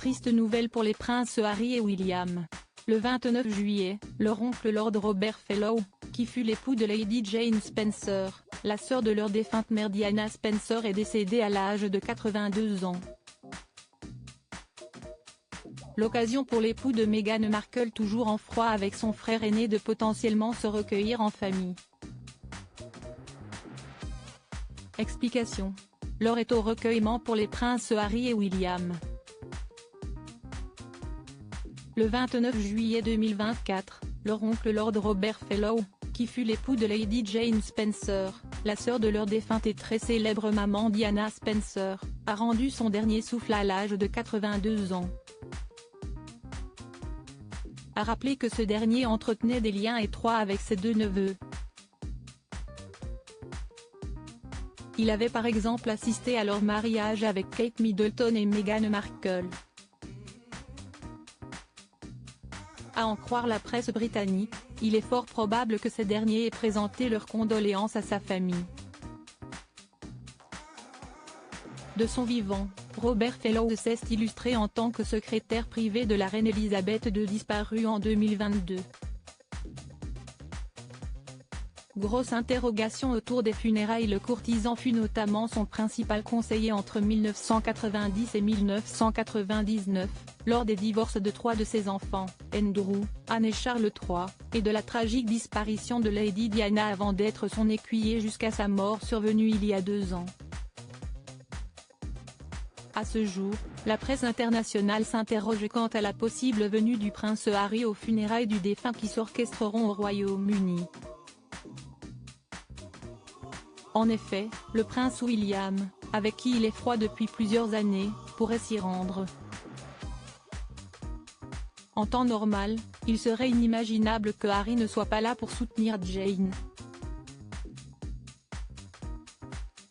triste nouvelle pour les princes Harry et William. Le 29 juillet, leur oncle Lord Robert Fellow, qui fut l'époux de Lady Jane Spencer, la sœur de leur défunte mère Diana Spencer, est décédé à l'âge de 82 ans. L'occasion pour l'époux de Meghan Markle, toujours en froid avec son frère aîné, de potentiellement se recueillir en famille. Explication. L'heure est au recueillement pour les princes Harry et William. Le 29 juillet 2024, leur oncle Lord Robert Fellow, qui fut l'époux de Lady Jane Spencer, la sœur de leur défunte et très célèbre maman Diana Spencer, a rendu son dernier souffle à l'âge de 82 ans. A rappelé que ce dernier entretenait des liens étroits avec ses deux neveux. Il avait par exemple assisté à leur mariage avec Kate Middleton et Meghan Markle. À en croire la presse britannique, il est fort probable que ces derniers aient présenté leurs condoléances à sa famille. De son vivant, Robert Fellow s'est illustré en tant que secrétaire privé de la reine Elisabeth II, disparue en 2022. Grosse interrogation autour des funérailles. Le courtisan fut notamment son principal conseiller entre 1990 et 1999, lors des divorces de 3 de ses enfants, Andrew, Anne et Charles III, et de la tragique disparition de Lady Diana avant d'être son écuyer jusqu'à sa mort survenue il y a 2 ans. À ce jour, la presse internationale s'interroge quant à la possible venue du prince Harry aux funérailles du défunt qui s'orchestreront au Royaume-Uni. En effet, le prince William, avec qui il est froid depuis plusieurs années, pourrait s'y rendre. En temps normal, il serait inimaginable que Harry ne soit pas là pour soutenir Jane.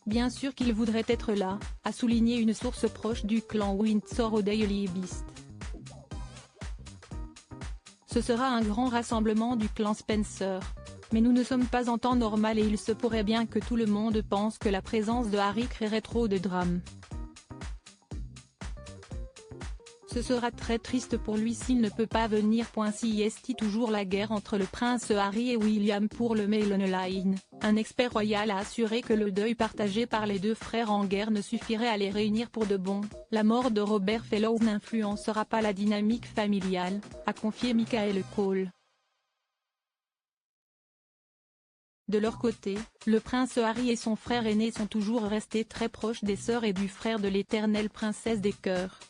Bien sûr qu'il voudrait être là, a souligné une source proche du clan Windsor au Daily Beast. Ce sera un grand rassemblement du clan Spencer. Mais nous ne sommes pas en temps normal et il se pourrait bien que tout le monde pense que la présence de Harry créerait trop de drame. Ce sera très triste pour lui s'il ne peut pas venir. Si est toujours la guerre entre le prince Harry et William pour le Mail Online, un expert royal a assuré que le deuil partagé par les deux frères en guerre ne suffirait à les réunir pour de bon. La mort de Robert Fellow n'influencera pas la dynamique familiale, a confié Michael Cole. De leur côté, le prince Harry et son frère aîné sont toujours restés très proches des sœurs et du frère de l'éternelle princesse des cœurs.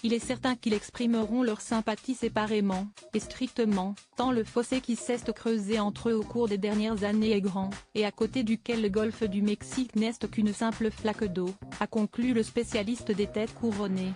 Il est certain qu'ils exprimeront leur sympathie séparément, et strictement, tant le fossé qui s'est creusé entre eux au cours des dernières années est grand, et à côté duquel le golfe du Mexique n'est qu'une simple flaque d'eau, a conclu le spécialiste des têtes couronnées.